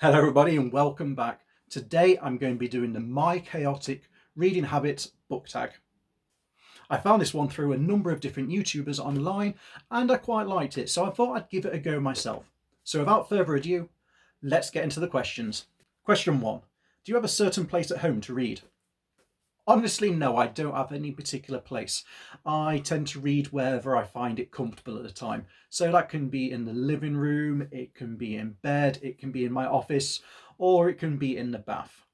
Hello everybody and welcome back. Today I'm going to be doing the My Chaotic Reading Habits book tag. I found this one through a number of different YouTubers online and I quite liked it, so I thought I'd give it a go myself. So without further ado, let's get into the questions. Question 1. Do you have a certain place at home to read? Honestly, no, I don't have any particular place. I tend to read wherever I find it comfortable at the time. So that can be in the living room, it can be in bed, it can be in my office, or it can be in the bath.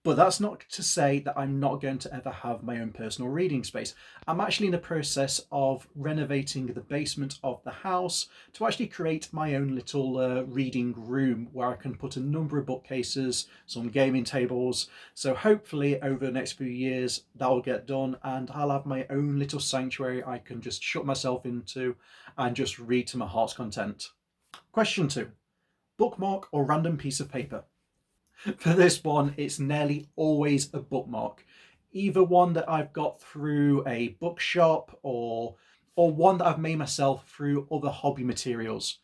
But that's not to say that I'm not going to ever have my own personal reading space. I'm actually in the process of renovating the basement of the house to actually create my own little reading room where I can put a number of bookcases, some gaming tables. So hopefully over the next few years that will get done and I'll have my own little sanctuary I can just shut myself into and just read to my heart's content. Question 2. Bookmark or random piece of paper? For this one, it's nearly always a bookmark. Either one that I've got through a bookshop or one that I've made myself through other hobby materials.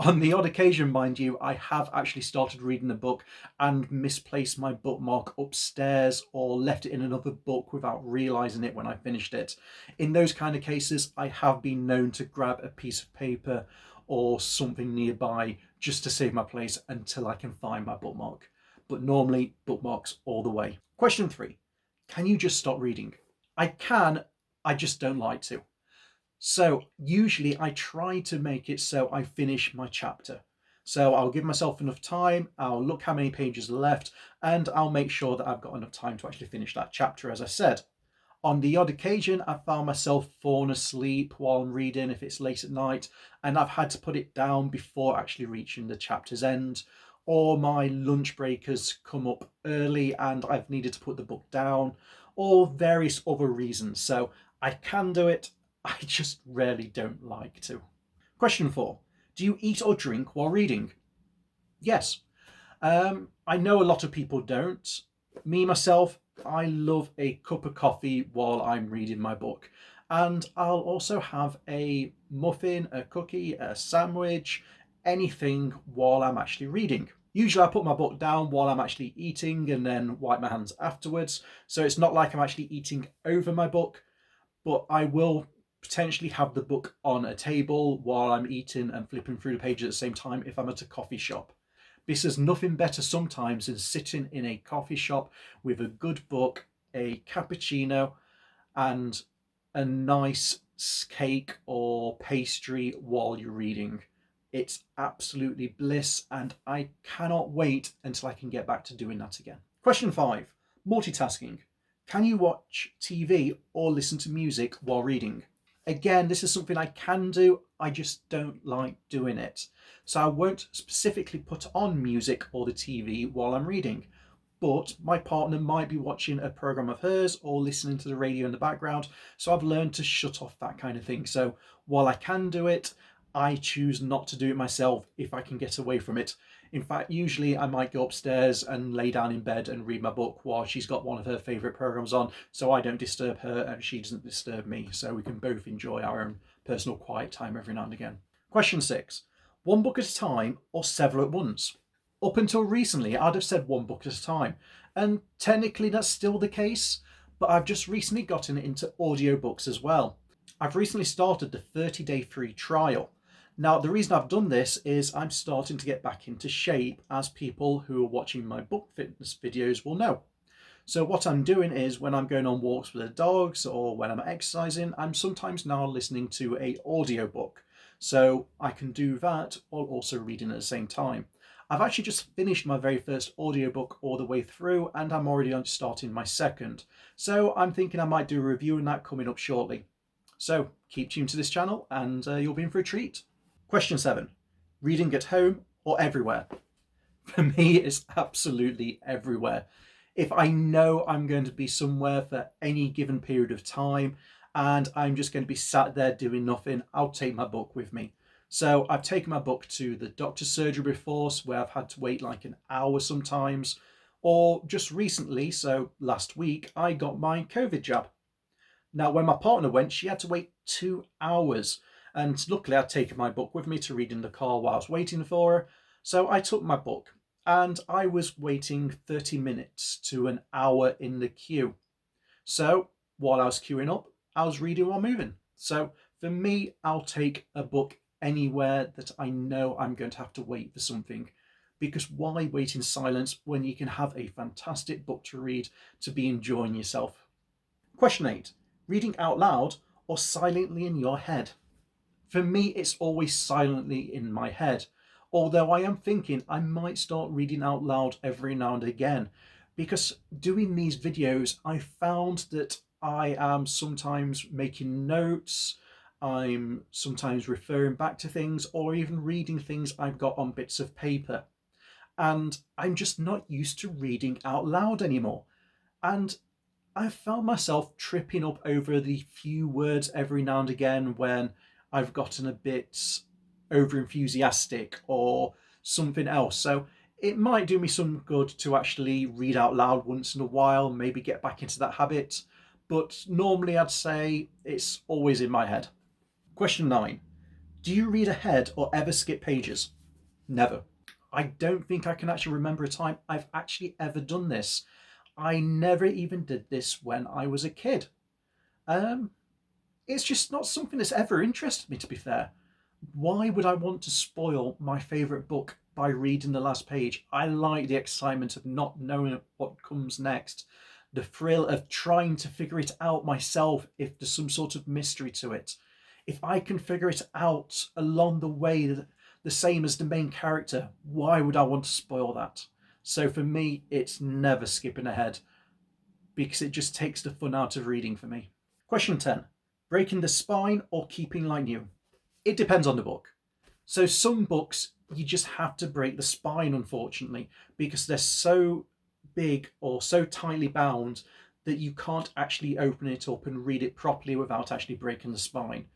On the odd occasion, mind you, I have actually started reading a book and misplaced my bookmark upstairs or left it in another book without realising it when I finished it. In those kind of cases, I have been known to grab a piece of paper or something nearby just to save my place until I can find my bookmark. But normally bookmarks all the way. Question 3. Can you just stop reading? I can, I just don't like to. So usually I try to make it so I finish my chapter. So I'll give myself enough time, I'll look how many pages are left, and I'll make sure that I've got enough time to actually finish that chapter, as I said. On the odd occasion, I've found myself falling asleep while I'm reading if it's late at night, and I've had to put it down before actually reaching the chapter's end. Or my lunch break has come up early and I've needed to put the book down, or various other reasons. So I can do it, I just really don't like to. Question 4. Do you eat or drink while reading? Yes. I know a lot of people don't. Me, myself, I love a cup of coffee while I'm reading my book. And I'll also have a muffin, a cookie, a sandwich, anything while I'm actually reading. Usually I put my book down while I'm actually eating and then wipe my hands afterwards. So it's not like I'm actually eating over my book, but I will potentially have the book on a table while I'm eating and flipping through the pages at the same time if I'm at a coffee shop. This is nothing better sometimes than sitting in a coffee shop with a good book, a cappuccino, and a nice cake or pastry while you're reading. It's absolutely bliss and I cannot wait until I can get back to doing that again. Question 5. Multitasking. Can you watch TV or listen to music while reading? Again, this is something I can do, I just don't like doing it. So I won't specifically put on music or the TV while I'm reading, but my partner might be watching a program of hers or listening to the radio in the background, so I've learned to shut off that kind of thing. So while I can do it, I choose not to do it myself if I can get away from it. In fact, usually I might go upstairs and lay down in bed and read my book while she's got one of her favourite programmes on, so I don't disturb her and she doesn't disturb me, so we can both enjoy our own personal quiet time every now and again. Question 6. One book at a time or several at once? Up until recently, I'd have said one book at a time, and technically that's still the case, but I've just recently gotten into audiobooks as well. I've recently started the 30-day free trial. Now, the reason I've done this is I'm starting to get back into shape, as people who are watching my book fitness videos will know. So what I'm doing is when I'm going on walks with the dogs or when I'm exercising, I'm sometimes now listening to an audiobook. So I can do that while also reading at the same time. I've actually just finished my very first audiobook all the way through and I'm already on starting my second. So I'm thinking I might do a review on that coming up shortly. So keep tuned to this channel and you'll be in for a treat. Question 7. Reading at home or everywhere? For me, it's absolutely everywhere. If I know I'm going to be somewhere for any given period of time and I'm just going to be sat there doing nothing, I'll take my book with me. So I've taken my book to the doctor's surgery before, where I've had to wait like an hour sometimes, or just recently, so last week, I got my COVID jab. Now, when my partner went, she had to wait 2 hours. And luckily I'd taken my book with me to read in the car while I was waiting for her. So I took my book and I was waiting 30 minutes to an hour in the queue. So while I was queuing up, I was reading while moving. So for me, I'll take a book anywhere that I know I'm going to have to wait for something. Because why wait in silence when you can have a fantastic book to read to be enjoying yourself? Question 8. Reading out loud or silently in your head? For me, it's always silently in my head, although I am thinking I might start reading out loud every now and again, because doing these videos, I found that I am sometimes making notes, I'm sometimes referring back to things, or even reading things I've got on bits of paper. And I'm just not used to reading out loud anymore. And I've found myself tripping up over the few words every now and again when I've gotten a bit over enthusiastic or something else. So it might do me some good to actually read out loud once in a while, maybe get back into that habit. But normally I'd say it's always in my head. Question 9. Do you read ahead or ever skip pages? Never. I don't think I can actually remember a time I've actually ever done this. I never even did this when I was a kid. It's just not something that's ever interested me, to be fair. Why would I want to spoil my favourite book by reading the last page? I like the excitement of not knowing what comes next, the thrill of trying to figure it out myself if there's some sort of mystery to it. If I can figure it out along the way, the same as the main character, why would I want to spoil that? So for me, it's never skipping ahead because it just takes the fun out of reading for me. Question 10. Breaking the spine or keeping like new? It depends on the book. So some books you just have to break the spine, unfortunately, because they're so big or so tightly bound that you can't actually open it up and read it properly without actually breaking the spine.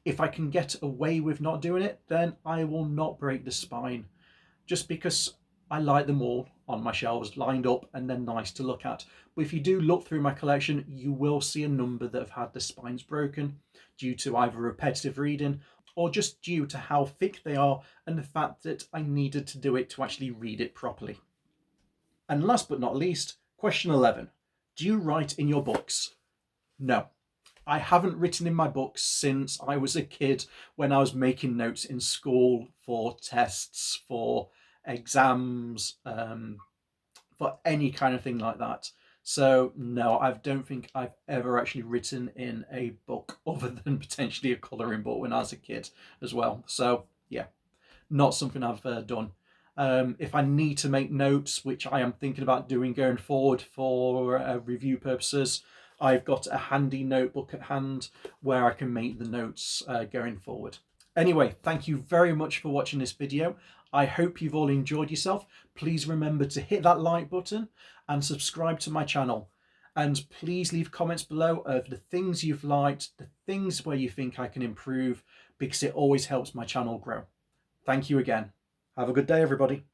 If I can get away with not doing it, then I will not break the spine, just because I like them all on my shelves lined up and they're nice to look at. But if you do look through my collection, you will see a number that have had the spines broken due to either repetitive reading or just due to how thick they are and the fact that I needed to do it to actually read it properly. And last but not least, question 11. Do you write in your books? No. I haven't written in my books since I was a kid, when I was making notes in school for tests, for exams, for any kind of thing like that. So no, I don't think I've ever actually written in a book other than potentially a colouring book when I was a kid as well. So yeah, not something I've done. If I need to make notes, which I am thinking about doing going forward for review purposes, I've got a handy notebook at hand where I can make the notes going forward. Anyway, thank you very much for watching this video. I hope you've all enjoyed yourself. Please remember to hit that like button and subscribe to my channel. And please leave comments below of the things you've liked, the things where you think I can improve, because it always helps my channel grow. Thank you again. Have a good day, everybody.